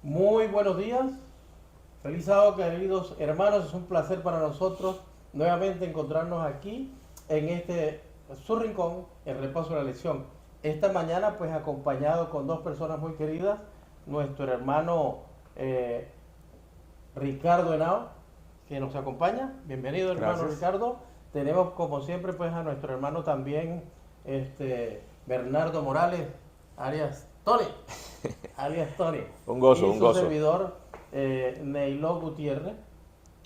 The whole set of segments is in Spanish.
Muy buenos días, feliz sábado queridos hermanos, es un placer para nosotros nuevamente encontrarnos aquí en su rincón, el repaso de la lección. Esta mañana pues acompañado con dos personas muy queridas, nuestro hermano eh, Ricardo Henao, que nos acompaña. Bienvenido hermano Gracias. Ricardo. Tenemos como siempre pues a nuestro hermano también Bernardo Morales, alias Tony, alias Tony, Un gozo, y un su gozo. servidor Neilo Gutiérrez.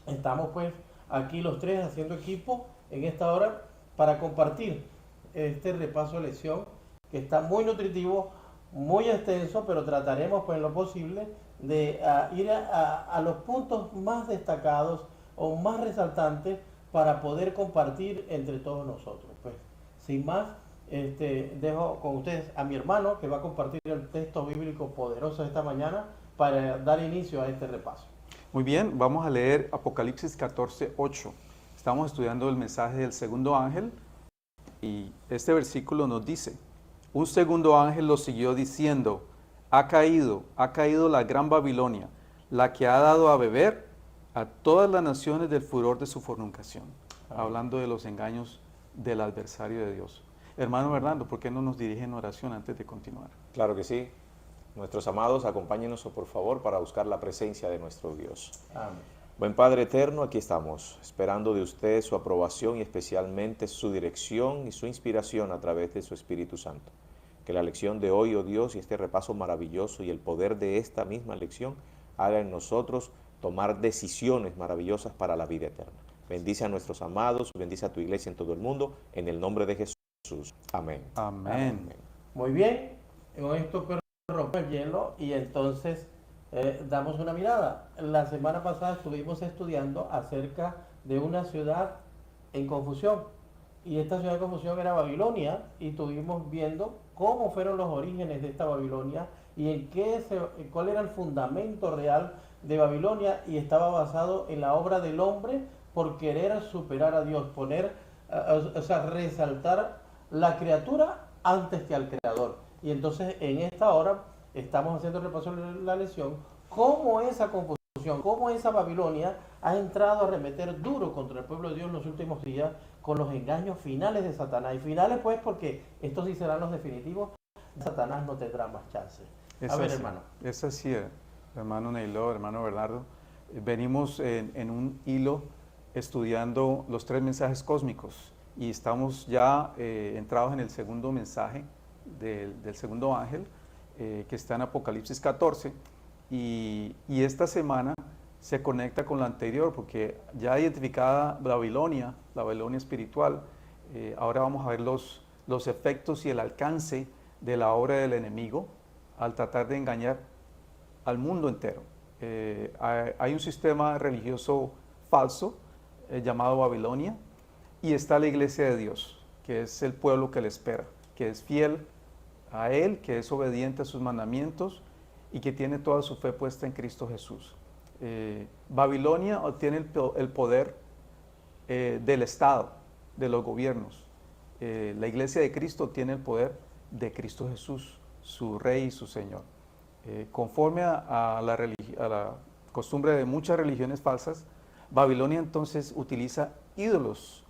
Estamos pues aquí los tres haciendo equipo en esta hora para compartir este repaso de lección que está muy nutritivo, muy extenso, pero trataremos pues en lo posible de ir a los puntos más destacados o más resaltantes para poder compartir entre todos nosotros. Pues sin más, dejo con ustedes a mi hermano que va a compartir el texto bíblico poderoso esta mañana para dar inicio a este repaso. Muy bien, vamos a leer Apocalipsis 14:8. Estamos estudiando el mensaje del segundo ángel y este versículo nos dice, un segundo ángel lo siguió diciendo, ha caído la gran Babilonia, la que ha dado a beber a todas las naciones del furor de su fornicación. Amén. Hablando de los engaños del adversario de Dios. Hermano Bernardo, ¿por qué no nos dirige en oración antes de continuar? Claro que sí. Nuestros amados, acompáñenos por favor para buscar la presencia de nuestro Dios. Amén. Buen Padre eterno, aquí estamos, esperando de usted su aprobación y especialmente su dirección y su inspiración a través de su Espíritu Santo. Que la lección de hoy, oh Dios, y este repaso maravilloso y el poder de esta misma lección haga en nosotros tomar decisiones maravillosas para la vida eterna. Bendice a nuestros amados, bendice a tu iglesia en todo el mundo, en el nombre de Jesús. Amén. Amén. Amén. Muy bien, con esto rompe el hielo y entonces damos una mirada. La semana pasada estuvimos estudiando acerca de una ciudad en confusión y esta ciudad en confusión era Babilonia y estuvimos viendo cómo fueron los orígenes de esta Babilonia y cuál era el fundamento real de Babilonia y estaba basado en la obra del hombre por querer superar a Dios, resaltar la criatura antes que al creador. Y entonces en esta hora estamos haciendo el repaso de la lección, cómo esa confusión, cómo esa Babilonia ha entrado a arremeter duro contra el pueblo de Dios en los últimos días con los engaños finales de Satanás. Y finales pues porque estos sí serán los definitivos, Satanás no tendrá más chance. A ver, hermano. Es así, hermano Neilo, hermano Bernardo. Venimos en un hilo estudiando los tres mensajes cósmicos y estamos ya entrados en el segundo mensaje del segundo ángel, que está en Apocalipsis 14, y esta semana se conecta con la anterior porque ya identificada Babilonia, la Babilonia espiritual, ahora vamos a ver los efectos y el alcance de la obra del enemigo al tratar de engañar al mundo entero. Hay un sistema religioso falso llamado Babilonia y está la iglesia de Dios, que es el pueblo que le espera, que es fiel a Él, que es obediente a sus mandamientos y que tiene toda su fe puesta en Cristo Jesús. Babilonia obtiene el poder del Estado, de los gobiernos. La iglesia de Cristo tiene el poder de Cristo Jesús, su Rey y su Señor. Conforme a la costumbre de muchas religiones falsas, Babilonia entonces utiliza ídolos.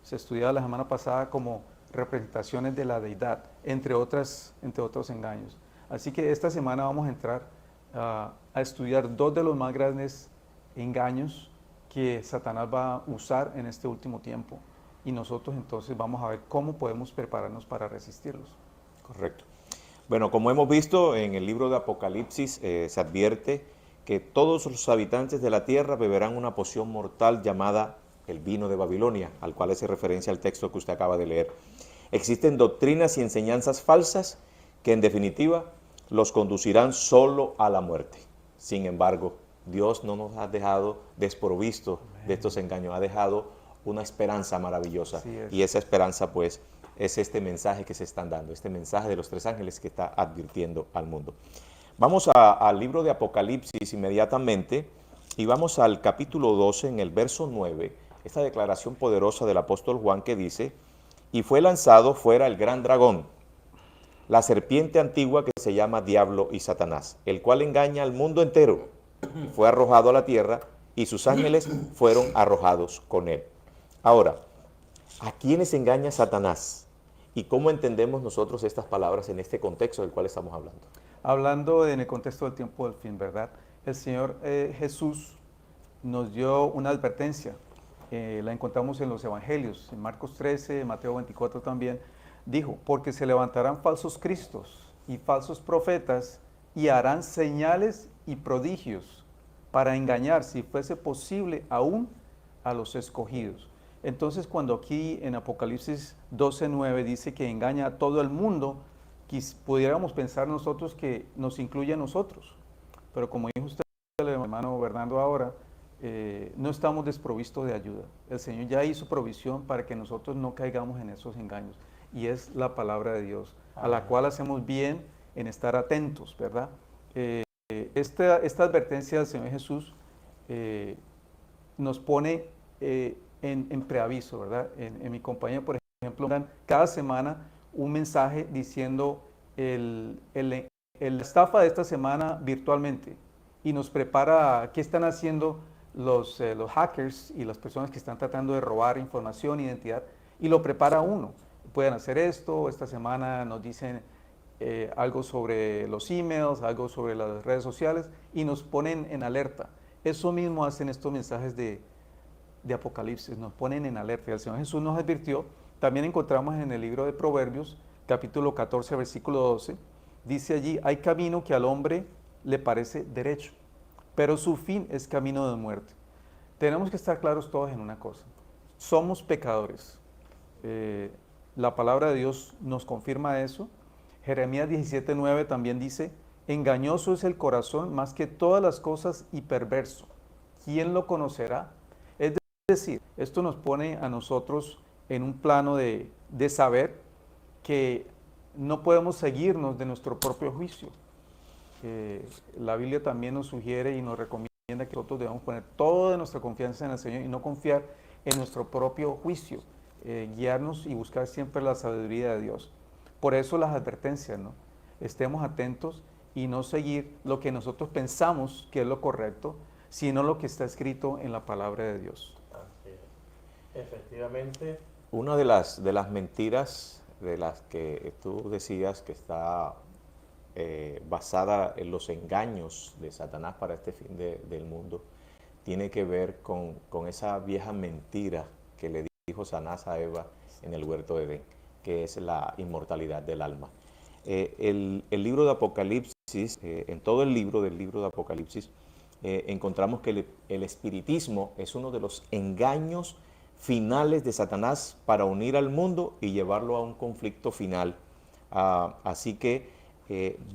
Se estudiaba la semana pasada como representaciones de la deidad, entre otros engaños. Así que esta semana vamos a entrar a estudiar dos de los más grandes engaños que Satanás va a usar en este último tiempo. Y nosotros entonces vamos a ver cómo podemos prepararnos para resistirlos. Correcto. Bueno, como hemos visto en el libro de Apocalipsis, se advierte que todos los habitantes de la tierra beberán una poción mortal llamada el vino de Babilonia, al cual hace referencia al texto que usted acaba de leer. Existen doctrinas y enseñanzas falsas que en definitiva los conducirán solo a la muerte. Sin embargo, Dios no nos ha dejado desprovisto de estos engaños, ha dejado una esperanza maravillosa. Y esa esperanza pues es este mensaje que se están dando, este mensaje de los tres ángeles que está advirtiendo al mundo. Vamos al libro de Apocalipsis inmediatamente y vamos al capítulo 12 en el verso 9, esta declaración poderosa del apóstol Juan que dice, y fue lanzado fuera el gran dragón, la serpiente antigua que se llama Diablo y Satanás, el cual engaña al mundo entero, fue arrojado a la tierra y sus ángeles fueron arrojados con él. Ahora, ¿a quiénes engaña Satanás? ¿Y cómo entendemos nosotros estas palabras en este contexto del cual estamos hablando? Hablando en el contexto del tiempo del fin, ¿verdad? El Señor Jesús nos dio una advertencia. La encontramos en los Evangelios, en Marcos 13, Mateo 24 también. Dijo, porque se levantarán falsos cristos y falsos profetas y harán señales y prodigios para engañar, si fuese posible, aún a los escogidos. Entonces, cuando aquí en Apocalipsis 12:9 dice que engaña a todo el mundo, pudiéramos pensar nosotros que nos incluye a nosotros. Pero como dijo usted, el hermano Bernardo ahora, no estamos desprovistos de ayuda. El Señor ya hizo provisión para que nosotros no caigamos en esos engaños. Y es la palabra de Dios, a la cual hacemos bien en estar atentos, ¿verdad? Esta advertencia del Señor Jesús nos pone en preaviso, ¿verdad? En mi compañía, por ejemplo, dan cada semana un mensaje diciendo la estafa de esta semana virtualmente y nos prepara qué están haciendo los hackers y las personas que están tratando de robar información, identidad, y lo prepara uno. Pueden hacer esto, esta semana nos dicen algo sobre los emails, algo sobre las redes sociales y nos ponen en alerta. Eso mismo hacen estos mensajes de Apocalipsis, nos ponen en alerta. El Señor Jesús nos advirtió, también encontramos en el libro de Proverbios, capítulo 14, versículo 12, dice allí, hay camino que al hombre le parece derecho, pero su fin es camino de muerte. Tenemos que estar claros todos en una cosa, somos pecadores. La palabra de Dios nos confirma eso. Jeremías 17:9 también dice, engañoso es el corazón más que todas las cosas y perverso. ¿Quién lo conocerá? Es decir, esto nos pone a nosotros en un plano de saber que no podemos seguirnos de nuestro propio juicio. La Biblia también nos sugiere y nos recomienda que nosotros debemos poner toda nuestra confianza en el Señor y no confiar en nuestro propio juicio. Guiarnos y buscar siempre la sabiduría de Dios. Por eso las advertencias, ¿no? Estemos atentos y no seguir lo que nosotros pensamos que es lo correcto, sino lo que está escrito en la palabra de Dios. Así es. Efectivamente. Una de las mentiras de las que tú decías que está basada en los engaños de Satanás para este fin del mundo, tiene que ver con esa vieja mentira que le dijo Satanás a Eva en el huerto de Edén, que es la inmortalidad del alma. El libro de Apocalipsis, en todo el libro de Apocalipsis, encontramos que el espiritismo es uno de los engaños finales de Satanás para unir al mundo y llevarlo a un conflicto final. Así que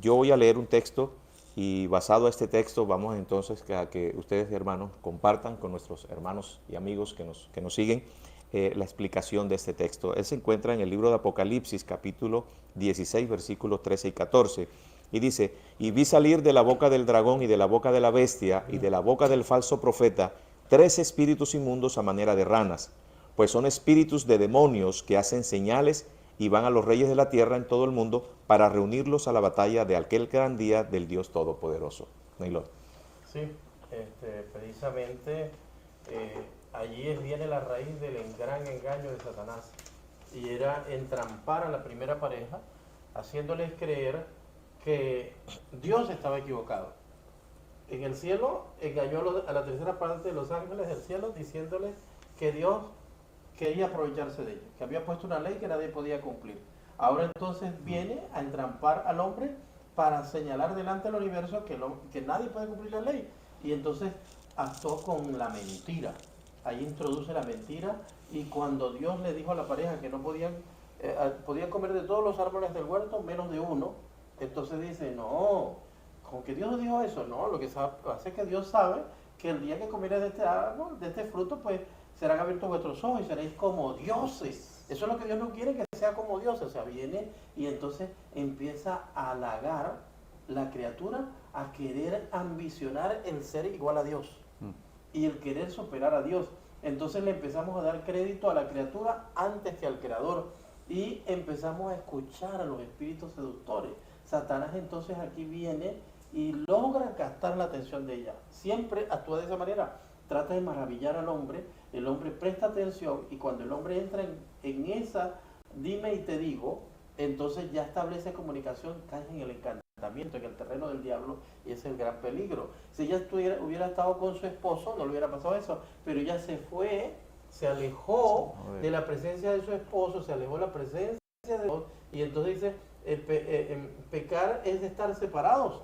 yo voy a leer un texto y basado a este texto vamos entonces a que ustedes, hermanos, compartan con nuestros hermanos y amigos que nos siguen la explicación de este texto. Él se encuentra en el libro de Apocalipsis, capítulo 16, versículos 13 y 14. Y dice, y vi salir de la boca del dragón y de la boca de la bestia y de la boca del falso profeta 3 espíritus inmundos a manera de ranas, pues son espíritus de demonios que hacen señales y van a los reyes de la tierra en todo el mundo para reunirlos a la batalla de aquel gran día del Dios Todopoderoso. Neylor. Sí, precisamente allí viene la raíz del gran engaño de Satanás, y era entrampar a la primera pareja, haciéndoles creer que Dios estaba equivocado. En el cielo engañó a la tercera parte de los ángeles del cielo, diciéndoles que Dios quería aprovecharse de ellos, que había puesto una ley que nadie podía cumplir. Ahora entonces viene a entrampar al hombre para señalar delante del universo que nadie puede cumplir la ley. Y entonces actuó con la mentira. Ahí introduce la mentira, y cuando Dios le dijo a la pareja que no podían comer de todos los árboles del huerto menos de uno, entonces dice, no, con que Dios dijo eso, no, lo que hace es que Dios sabe que el día que comieres de este árbol, de este fruto, pues serán abiertos vuestros ojos y seréis como dioses. Eso es lo que Dios no quiere, que sea como dioses. O sea, viene y entonces empieza a halagar la criatura a querer ambicionar el ser igual a Dios y el querer superar a Dios. Entonces le empezamos a dar crédito a la criatura antes que al Creador. y empezamos a escuchar a los espíritus seductores. Satanás entonces aquí viene y logra captar la atención de ella. Siempre actúa de esa manera, trata de maravillar al hombre, el hombre presta atención y cuando el hombre entra en esa dime y te digo, entonces ya establece comunicación, cae en el encantamiento, en el terreno del diablo, y ese es el gran peligro. Si ella hubiera estado con su esposo, no le hubiera pasado eso, pero ella se fue, se alejó de la presencia de su esposo, se alejó de la presencia de Dios, y entonces dice, pecar es de estar separados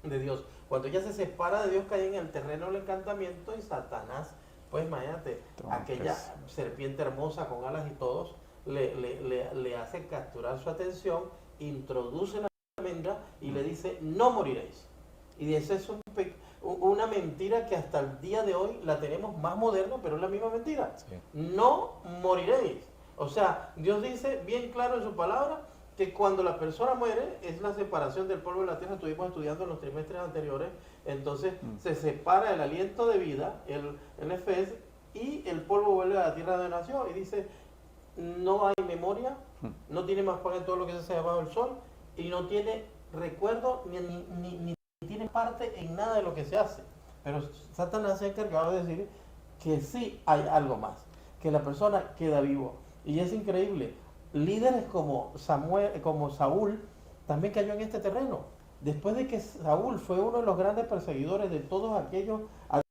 de Dios. Cuando ella se separa de Dios, cae en el terreno del encantamiento, y Satanás, pues imagínate, aquella serpiente hermosa con alas y todos, le hace capturar su atención, introduce la mentira y le dice, no moriréis. Y esa es una mentira que hasta el día de hoy la tenemos más moderna, pero es la misma mentira. Sí. No moriréis. O sea, Dios dice bien claro en su palabra que cuando la persona muere es la separación del polvo de la tierra. Estuvimos estudiando en los trimestres anteriores. Entonces se separa el aliento de vida, el nefes, y el polvo vuelve a la tierra donde nació. Y dice, no hay memoria, no tiene más paga en todo lo que se hace debajo del sol, y no tiene recuerdo ni tiene parte en nada de lo que se hace. Pero Satanás se ha encargado de decir que sí hay algo más, que la persona queda vivo. Y es increíble, líderes como Saúl también cayó en este terreno. Después de que Saúl fue uno de los grandes perseguidores de todos aquellos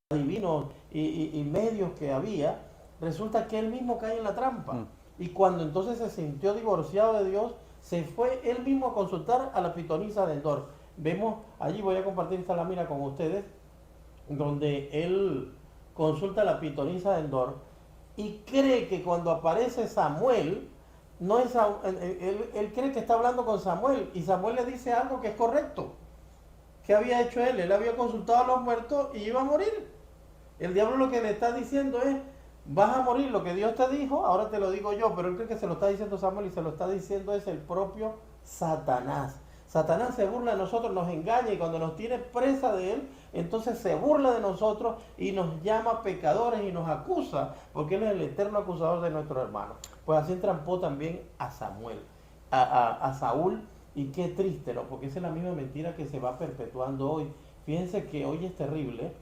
adivinos y medios que había, resulta que él mismo cae en la trampa. Y cuando entonces se sintió divorciado de Dios, se fue él mismo a consultar a la pitonisa de Endor. Vemos, allí voy a compartir esta lámina con ustedes, donde él consulta a la pitonisa de Endor y cree que cuando aparece Samuel, no es él cree que está hablando con Samuel, y Samuel le dice algo que es correcto. ¿Qué había hecho él? Él había consultado a los muertos y iba a morir. El diablo lo que le está diciendo es, vas a morir, lo que Dios te dijo, ahora te lo digo yo, pero él cree que se lo está diciendo Samuel, y se lo está diciendo es el propio Satanás. Satanás se burla de nosotros, nos engaña, y cuando nos tiene presa de él, entonces se burla de nosotros y nos llama pecadores y nos acusa, porque él es el eterno acusador de nuestros hermanos. Pues así entrampó también a Samuel, a Saúl, y qué triste, ¿no? Porque esa es la misma mentira que se va perpetuando hoy. Fíjense que hoy es terrible.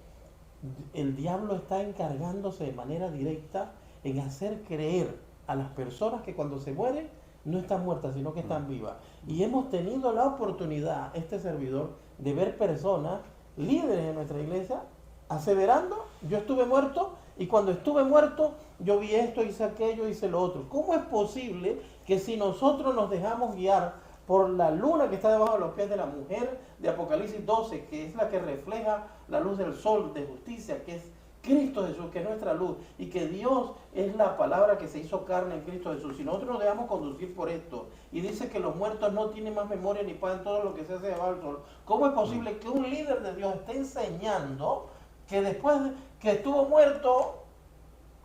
El diablo está encargándose de manera directa en hacer creer a las personas que cuando se mueren no están muertas, sino que están vivas. Y hemos tenido la oportunidad, este servidor, de ver personas, líderes de nuestra iglesia, aseverando, yo estuve muerto, y cuando estuve muerto, yo vi esto, hice aquello, hice lo otro. ¿Cómo es posible que si nosotros nos dejamos guiar por la luna que está debajo de los pies de la mujer de Apocalipsis 12, que es la que refleja la luz del sol de justicia, que es Cristo Jesús, que es nuestra luz, y que Dios es la palabra que se hizo carne en Cristo Jesús? Si nosotros nos dejamos conducir por esto, y dice que los muertos no tienen más memoria ni pagan todo lo que se hace debajo del sol, ¿cómo es posible que un líder de Dios esté enseñando que después que estuvo muerto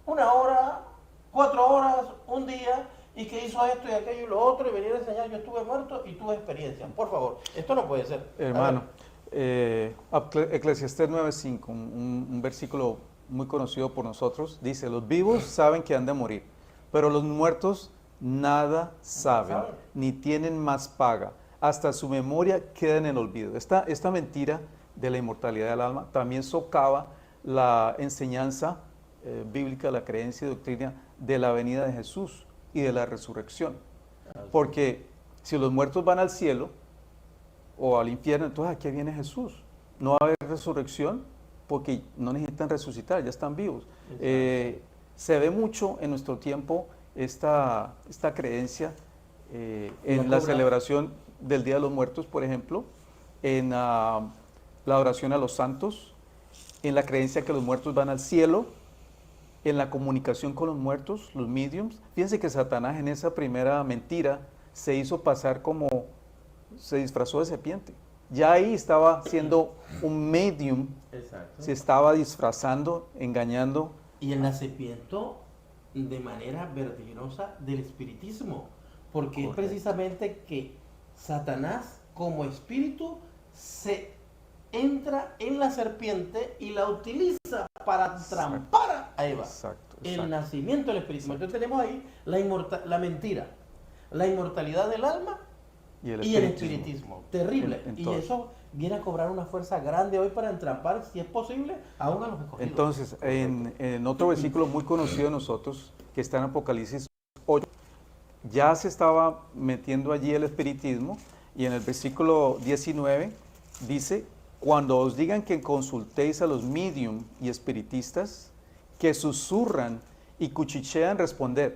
1 hora, 4 horas, un día, y que hizo esto y aquello y lo otro, y venir a enseñar, yo estuve muerto y tuve experiencia? Por favor, esto no puede ser. Hermano, Eclesiastés 9:5, un versículo muy conocido por nosotros, dice, los vivos saben que han de morir, pero los muertos nada saben, ni tienen más paga, hasta su memoria queda en el olvido. Esta mentira de la inmortalidad del alma también socava la enseñanza bíblica, la creencia y doctrina de la venida de Jesús y de la resurrección. Porque si los muertos van al cielo o al infierno, entonces ¿a qué viene Jesús? No va a haber resurrección porque no necesitan resucitar, ya están vivos. Se ve mucho en nuestro tiempo esta creencia en la celebración del Día de los Muertos, por ejemplo, en la oración a los santos, en la creencia que los muertos van al cielo, en la comunicación con los muertos, los mediums. Fíjense que Satanás en esa primera mentira se hizo pasar se disfrazó de serpiente. Ya ahí estaba siendo un medium. Exacto. Se estaba disfrazando, engañando. Y el nacimiento de manera vertiginosa del espiritismo, porque es precisamente que Satanás como espíritu se entra en la serpiente y la utiliza para trampar a Eva. Exacto. El nacimiento del espíritu. Entonces tenemos ahí la mentira. la inmortalidad del alma Y el y el espiritismo. espiritismo. Terrible. Y Entonces- eso viene a cobrar una fuerza grande hoy para entrampar, si es posible, aún a los escogidos. Entonces, en otro versículo muy conocido de nosotros, que está en Apocalipsis 8, ya se estaba metiendo allí el espiritismo, y en el versículo 19 dice, cuando os digan que consultéis a los medium y espiritistas, que susurran y cuchichean, responded,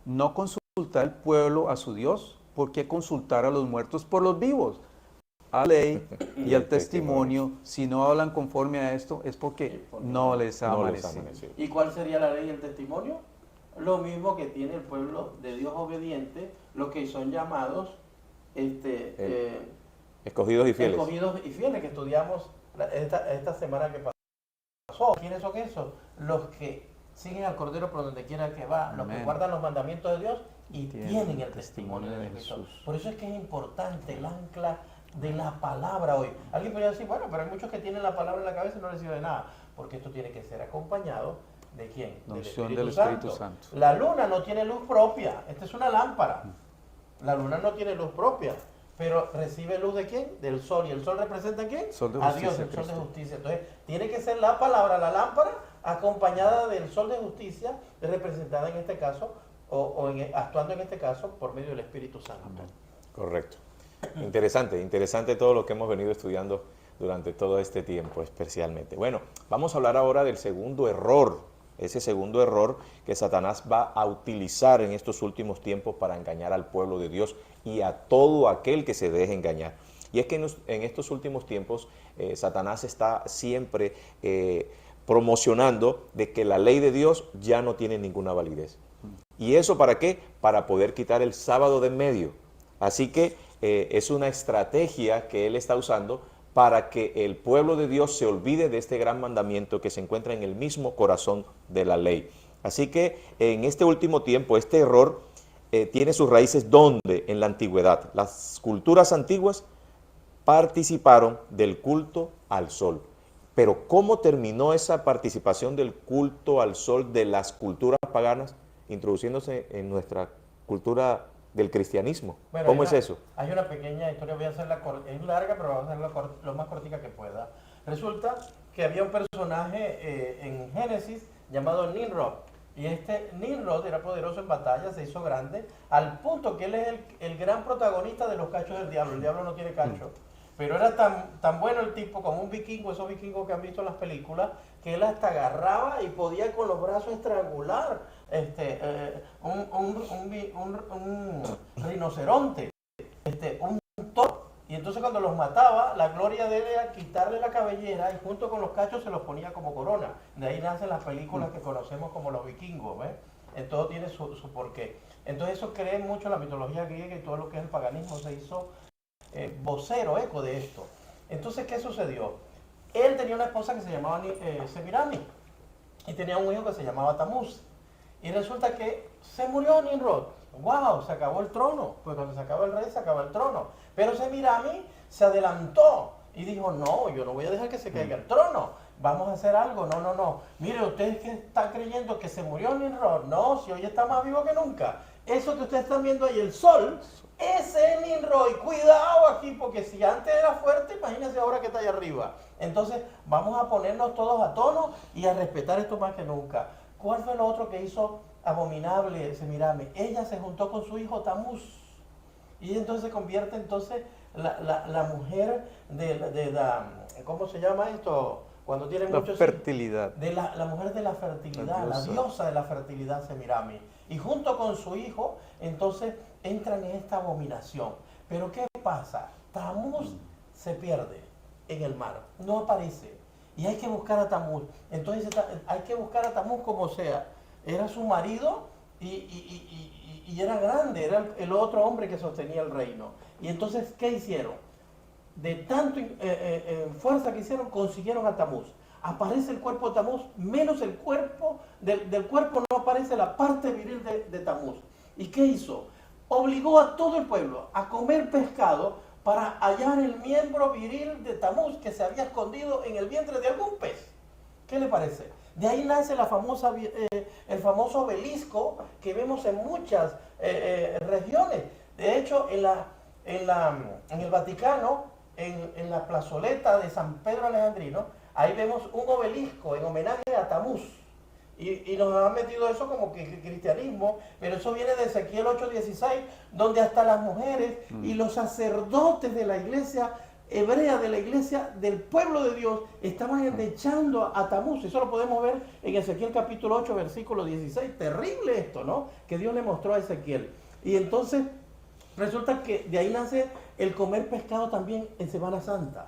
no consultar al pueblo a su Dios, ¿por qué consultar a los muertos por los vivos? A la ley y al testimonio, si no hablan conforme a esto, es porque no les ha No les amanecido. amanecido. ¿Y cuál sería la ley y el testimonio? Lo mismo que tiene el pueblo de Dios obediente, los que son llamados Escogidos y fieles. escogidos y fieles, que estudiamos esta semana que pasó. ¿Quiénes son esos? Los que siguen al Cordero por donde quiera que va, los que Amén. guardan los mandamientos de Dios y Tienen tienen el el testimonio de Cristo. Jesús. Por eso es que es importante el ancla de la palabra hoy. Alguien podría decir, bueno, pero hay muchos que tienen la palabra en la cabeza y no les sirve de nada, porque esto tiene que ser acompañado ¿de quién? La unción del Espíritu Santo. La luna no tiene luz propia, esta es una lámpara. La luna no tiene luz propia, pero recibe luz ¿de quién? Del sol. ¿Y el sol representa a quién? Sol de A justicia, Dios, el sol de Cristo. justicia. Entonces, tiene que ser la palabra, la lámpara, acompañada del sol de justicia, representada en este caso, actuando en este caso por medio del Espíritu Santo. Correcto. Interesante todo lo que hemos venido estudiando durante todo este tiempo, especialmente. Bueno, vamos a hablar ahora del segundo error, ese segundo error que Satanás va a utilizar en estos últimos tiempos para engañar al pueblo de Dios y a todo aquel que se deje engañar. Y es que en estos últimos tiempos Satanás está siempre promocionando de que la ley de Dios ya no tiene ninguna validez. ¿Y eso para qué? Para poder quitar el sábado de en medio. Así que es una estrategia que él está usando para que el pueblo de Dios se olvide de este gran mandamiento que se encuentra en el mismo corazón de la ley. Así que en este último tiempo este error tiene sus raíces ¿dónde? En la antigüedad. Las culturas antiguas participaron del culto al sol. Pero ¿cómo terminó esa participación del culto al sol de las culturas paganas introduciéndose en nuestra cultura del cristianismo? Bueno, ¿Cómo es eso? Hay una pequeña historia, voy a hacerla es larga, pero vamos a hacerla lo más cortica que pueda. Resulta que había un personaje en Génesis llamado Nimrod. Y este Nimrod era poderoso en batalla, se hizo grande, al punto que él es el gran protagonista de los cachos del diablo. El diablo no tiene cacho. Pero era tan bueno el tipo, como un vikingo, esos vikingos que han visto en las películas, que él hasta agarraba y podía con los brazos estrangular un rinoceronte, un toro. Y entonces cuando los mataba, la gloria de él era quitarle la cabellera y junto con los cachos se los ponía como corona. De ahí nacen las películas que conocemos como los vikingos, ¿ves? Todo tiene su porqué. Entonces eso cree mucho la mitología griega y todo lo que es el paganismo se hizo vocero, eco de esto. Entonces, ¿qué sucedió? Él tenía una esposa que se llamaba Semiramis y tenía un hijo que se llamaba Tamuz. Y resulta que se murió Nimrod. ¡Wow! Se acabó el trono. Pues cuando se acaba el rey, se acaba el trono. Pero Semiramis se adelantó y dijo, no, yo no voy a dejar que se caiga el trono. Vamos a hacer algo. No. Mire, ustedes que están creyendo que se murió Nimrod. No, si hoy está más vivo que nunca. Eso que ustedes están viendo ahí, el sol, ese es Nimrod. Y cuidado aquí, porque si antes era fuerte, imagínense ahora que está allá arriba. Entonces, vamos a ponernos todos a tono y a respetar esto más que nunca. ¿Cuál fue lo otro que hizo abominable Semiramis? Ella se juntó con su hijo Tamuz. Y entonces se convierte la mujer de la, ¿cómo se llama esto? Cuando tiene La muchos fertilidad. de la mujer de la fertilidad, la diosa de la fertilidad Semiramis. Y junto con su hijo, entonces entran en esta abominación. Pero ¿qué pasa? Tamuz se pierde en el mar, no aparece. Y hay que buscar a Tamuz. Entonces hay que buscar a Tamuz como sea. Era su marido y era grande, era el otro hombre que sostenía el reino. Y entonces, ¿qué hicieron? De tanto fuerza que hicieron, consiguieron a Tamuz. Aparece el cuerpo de Tamuz, menos el cuerpo, del cuerpo no aparece la parte viril de Tamuz. ¿Y qué hizo? Obligó a todo el pueblo a comer pescado para hallar el miembro viril de Tamuz que se había escondido en el vientre de algún pez. ¿Qué le parece? De ahí nace el famoso obelisco que vemos en muchas regiones. De hecho, en el Vaticano, en la plazoleta de San Pedro Alejandrino, ahí vemos un obelisco en homenaje a Tamuz. Y nos han metido eso como que cristianismo, pero eso viene de Ezequiel 8:16, donde hasta las mujeres y los sacerdotes de la iglesia hebrea, de la iglesia del pueblo de Dios, estaban endechando a Tamuz. Eso lo podemos ver en Ezequiel capítulo 8, versículo 16. Terrible esto, ¿no? Que Dios le mostró a Ezequiel. Y entonces resulta que de ahí nace el comer pescado también en Semana Santa.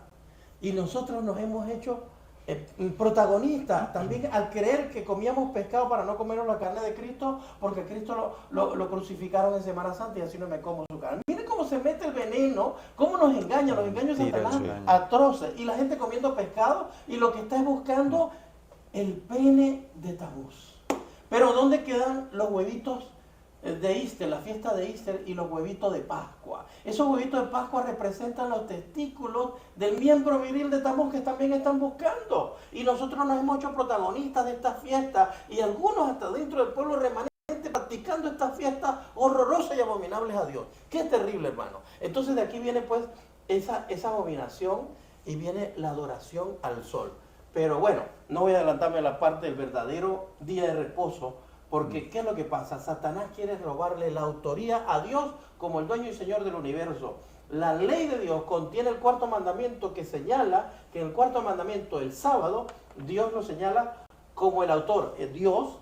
Y nosotros nos hemos hecho protagonistas también al creer que comíamos pescado para no comernos la carne de Cristo, porque Cristo lo crucificaron en Semana Santa y así no me como su carne. Miren cómo se mete el veneno, cómo nos engaña, los engaños de Satanás atroces. Y la gente comiendo pescado y lo que está es buscando el pene de Tamuz. Pero ¿dónde quedan los huevitos de Easter, la fiesta de Easter y los huevitos de Pascua? Esos huevitos de Pascua representan los testículos del miembro viril de Tamuz que también están buscando. Y nosotros nos hemos hecho protagonistas de esta fiesta y algunos hasta dentro del pueblo remanente practicando estas fiestas horrorosas y abominables a Dios. Qué terrible, hermano. Entonces de aquí viene pues esa abominación y viene la adoración al sol. Pero bueno, no voy a adelantarme a la parte del verdadero día de reposo, porque ¿qué es lo que pasa? Satanás quiere robarle la autoría a Dios como el dueño y señor del universo. La ley de Dios contiene el cuarto mandamiento que señala que en el cuarto mandamiento, el sábado, Dios lo señala como el autor. Dios,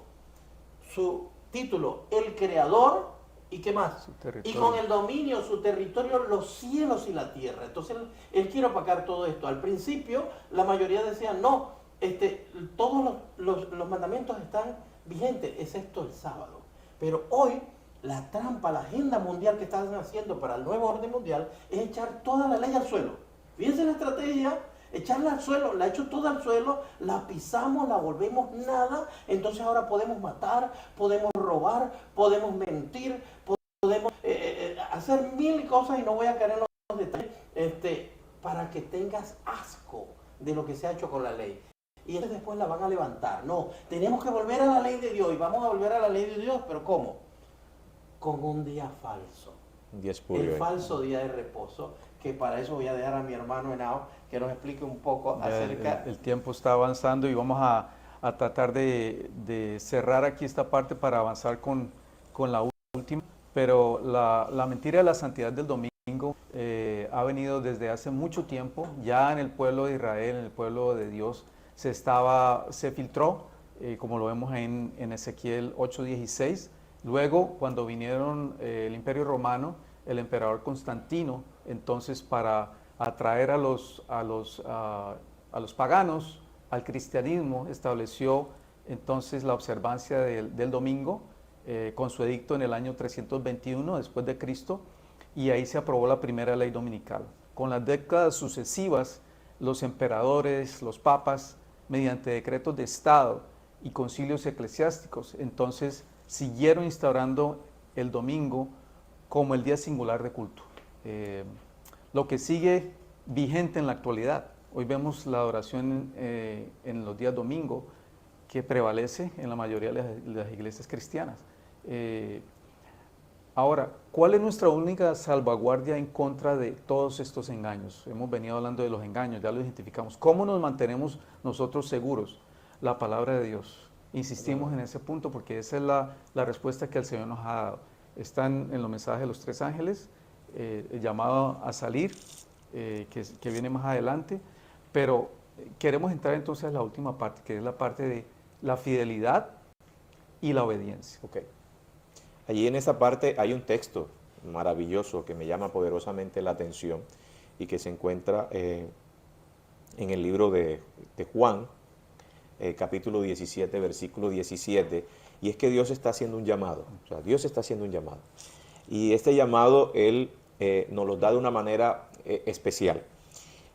su título, el creador, ¿y qué más? Y con el dominio, su territorio, los cielos y la tierra. Entonces él quiere opacar todo esto. Al principio la mayoría decían, no, todos los mandamientos están vigente, excepto el sábado. Pero hoy la trampa, la agenda mundial que están haciendo para el nuevo orden mundial es echar toda la ley al suelo. Fíjense la estrategia, echarla al suelo, la echo toda al suelo, la pisamos, la volvemos nada, entonces ahora podemos matar, podemos robar, podemos mentir, podemos hacer mil cosas y no voy a caer en los detalles, para que tengas asco de lo que se ha hecho con la ley. Y entonces después la van a levantar. No, tenemos que volver a la ley de Dios y vamos a volver a la ley de Dios, pero ¿cómo? Con un día falso. Un día espurio. El falso día de reposo, que para eso voy a dejar a mi hermano Henao que nos explique un poco acerca... El tiempo está avanzando y vamos a tratar de cerrar aquí esta parte para avanzar con la última. Pero la mentira de la santidad del domingo ha venido desde hace mucho tiempo, ya en el pueblo de Israel, en el pueblo de Dios, se filtró, como lo vemos en Ezequiel 8:16. Luego, cuando vinieron el Imperio Romano, el emperador Constantino, entonces para atraer a los paganos al cristianismo, estableció entonces la observancia del domingo con su edicto en el año 321 después de Cristo, y ahí se aprobó la primera ley dominical. Con las décadas sucesivas, los emperadores, los papas, mediante decretos de Estado y concilios eclesiásticos, entonces siguieron instaurando el domingo como el día singular de culto. Lo que sigue vigente en la actualidad. Hoy vemos la adoración en los días domingo que prevalece en la mayoría de las iglesias cristianas. Ahora, ¿cuál es nuestra única salvaguardia en contra de todos estos engaños? Hemos venido hablando de los engaños, ya lo identificamos. ¿Cómo nos mantenemos nosotros seguros? La palabra de Dios. Insistimos en ese punto porque esa es la respuesta que el Señor nos ha dado. Están en los mensajes de los tres ángeles, el llamado a salir, que viene más adelante, pero queremos entrar entonces a la última parte, que es la parte de la fidelidad y la obediencia. Okay. Allí en esa parte hay un texto maravilloso que me llama poderosamente la atención y que se encuentra en el libro de Juan, capítulo 17, versículo 17, y es que Dios está haciendo un llamado, o sea, Dios está haciendo un llamado. Y este llamado Él nos lo da de una manera especial.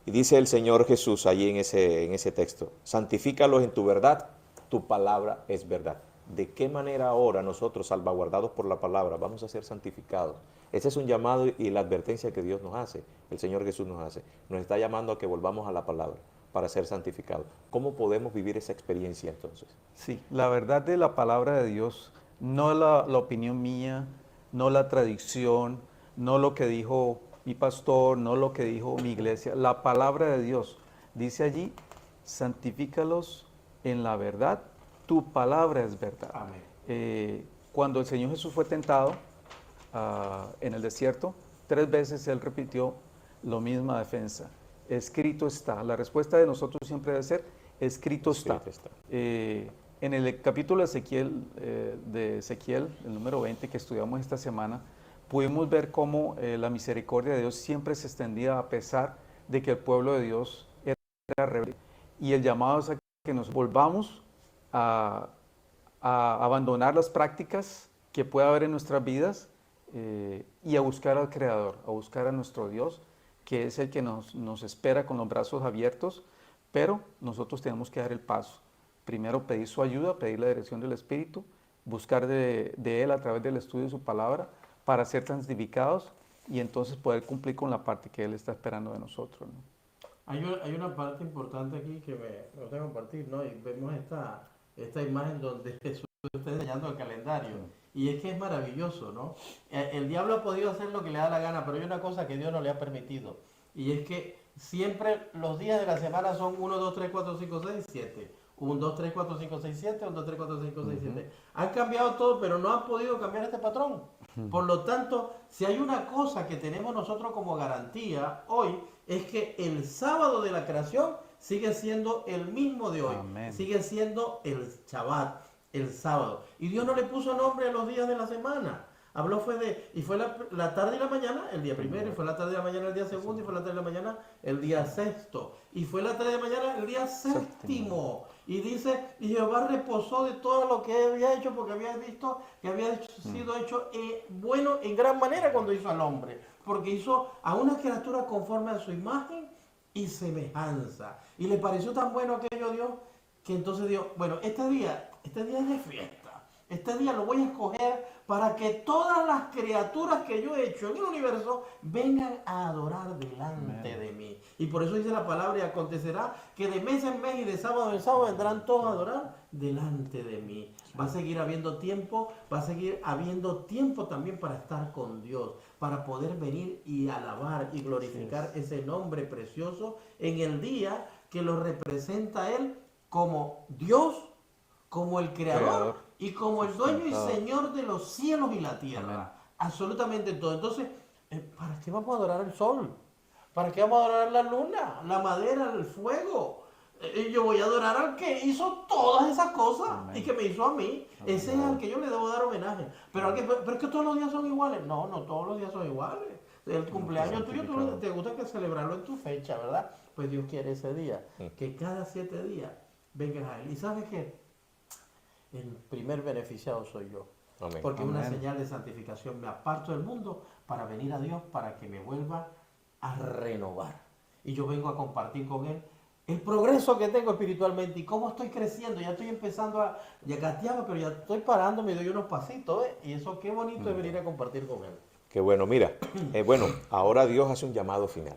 Y dice el Señor Jesús allí en ese texto, santifícalos en tu verdad, tu palabra es verdad. ¿De qué manera ahora nosotros, salvaguardados por la palabra, vamos a ser santificados? Ese es un llamado y la advertencia que Dios nos hace, el Señor Jesús nos hace. Nos está llamando a que volvamos a la palabra para ser santificados. ¿Cómo podemos vivir esa experiencia entonces? Sí, la verdad de la palabra de Dios, no la opinión mía, no la tradición, no lo que dijo mi pastor, no lo que dijo mi iglesia, la palabra de Dios. Dice allí, santifícalos en la verdad, tu palabra es verdad. Amén. Cuando el Señor Jesús fue tentado en el desierto, 3 veces Él repitió la misma defensa. Escrito está. La respuesta de nosotros siempre debe ser, escrito está. Escrito está. En el capítulo de Ezequiel, el número 20 que estudiamos esta semana, pudimos ver cómo la misericordia de Dios siempre se extendía a pesar de que el pueblo de Dios era rebelde. Y el llamado es a que nos volvamos a abandonar las prácticas que pueda haber en nuestras vidas y a buscar al Creador, a buscar a nuestro Dios, que es el que nos espera con los brazos abiertos, pero nosotros tenemos que dar el paso. Primero pedir su ayuda, pedir la dirección del Espíritu, buscar de Él a través del estudio de su palabra para ser santificados y entonces poder cumplir con la parte que Él está esperando de nosotros, ¿no? Hay una parte importante aquí que me gusta compartir, ¿no? Y vemos esta imagen donde Jesús está enseñando el calendario. Y es que es maravilloso, ¿no? El diablo ha podido hacer lo que le da la gana, pero hay una cosa que Dios no le ha permitido. Y es que siempre los días de la semana son 1, 2, 3, 4, 5, 6, 7. 1, 2, 3, 4, 5, 6, 7. 1, 2, 3, 4, 5, 6, 7. Han cambiado todo, pero no han podido cambiar este patrón. Por lo tanto, si hay una cosa que tenemos nosotros como garantía hoy, es que el sábado de la creación sigue siendo el mismo de hoy. Amén. Sigue siendo el Shabbat, el sábado. Y Dios no le puso nombre a los días de la semana. Habló y fue la tarde y la mañana el día primero, y fue la tarde y la mañana el día segundo, y fue la tarde y la mañana el día sexto, y fue la tarde y la mañana el día séptimo. Y dice, y Jehová reposó de todo lo que había hecho, porque había visto que había sido hecho bueno en gran manera cuando hizo al hombre, porque hizo a una criatura conforme a su imagen y semejanza. Y le pareció tan bueno aquello a Dios, que entonces Dios, bueno, este día es de fiesta. Este día lo voy a escoger para que todas las criaturas que yo he hecho en el universo vengan a adorar delante de mí. Y por eso dice la palabra, y acontecerá que de mes en mes y de sábado en sábado vendrán todos a adorar delante de mí. Va a seguir habiendo tiempo, va a seguir habiendo tiempo también para estar con Dios, para poder venir y alabar y glorificar ese nombre precioso en el día que lo representa a Él como Dios, como el Creador y como el dueño y Señor de los cielos y la tierra. Amén. Absolutamente todo. Entonces, ¿para qué vamos a adorar el sol? ¿Para qué vamos a adorar la luna, la madera, el fuego? Yo voy a adorar al que hizo todas esas cosas. Amén. Y que me hizo a mí. Amén. Ese es al que yo le debo dar homenaje. Pero es que todos los días son iguales. No, no todos los días son iguales. El cumpleaños tuyo, te gusta que celebrarlo en tu fecha, ¿verdad? Pues Dios quiere ese día. Que cada 7 días vengas a Él. ¿Y sabes qué? El primer beneficiado soy yo. Amén. Porque es una señal de santificación. Me aparto del mundo para venir a Dios, para que me vuelva a renovar. Y yo vengo a compartir con Él el progreso que tengo espiritualmente y cómo estoy creciendo. Ya estoy empezando ya gateaba, pero ya estoy parando, me doy unos pasitos, ¿eh? Y eso qué bonito es venir a compartir con Él. Qué bueno, mira, bueno, ahora Dios hace un llamado final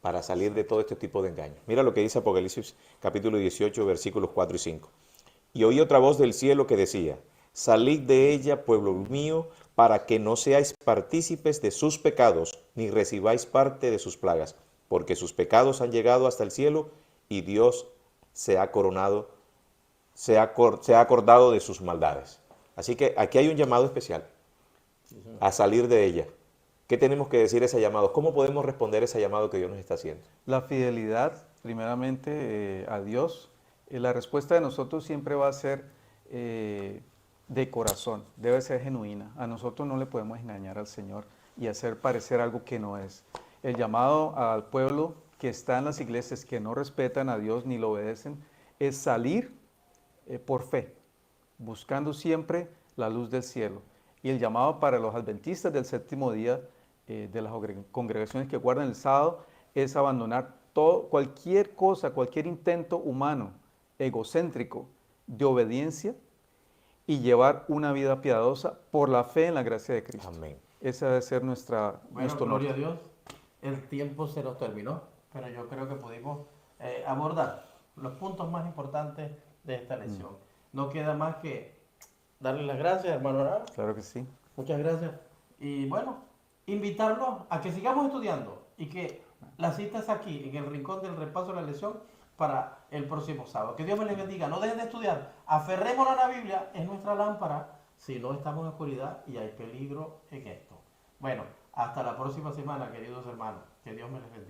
para salir de todo este tipo de engaños. Mira lo que dice Apocalipsis capítulo 18, versículos 4 y 5. Y oí otra voz del cielo que decía, salid de ella, pueblo mío, para que no seáis partícipes de sus pecados, ni recibáis parte de sus plagas, porque sus pecados han llegado hasta el cielo, y Dios se ha coronado, se ha acordado de sus maldades. Así que aquí hay un llamado especial a salir de ella. ¿Qué tenemos que decir a ese llamado? ¿Cómo podemos responder a ese llamado que Dios nos está haciendo? La fidelidad, primeramente, a Dios. La respuesta de nosotros siempre va a ser de corazón, debe ser genuina. A nosotros no le podemos engañar al Señor y hacer parecer algo que no es. El llamado al pueblo que está en las iglesias que no respetan a Dios ni lo obedecen es salir por fe, buscando siempre la luz del cielo. Y el llamado para los adventistas del séptimo día, de las congregaciones que guardan el sábado, es abandonar cualquier cosa, cualquier intento humano, egocéntrico, de obediencia y llevar una vida piadosa por la fe en la gracia de Cristo. Amén. Esa debe ser nuestro gloria a Dios. El tiempo se nos terminó, pero yo creo que pudimos abordar los puntos más importantes de esta lección. No queda más que darle las gracias, hermano Abraham. Claro que sí. Muchas gracias. Y bueno, invitarlos a que sigamos estudiando y que la cita es aquí, en el rincón del repaso de la lección para el próximo sábado. Que Dios me les bendiga. No dejen de estudiar. Aferrémonos a la Biblia, es nuestra lámpara. Si no, estamos en oscuridad y hay peligro en esto. Bueno, hasta la próxima semana, queridos hermanos. Que Dios me les bendiga.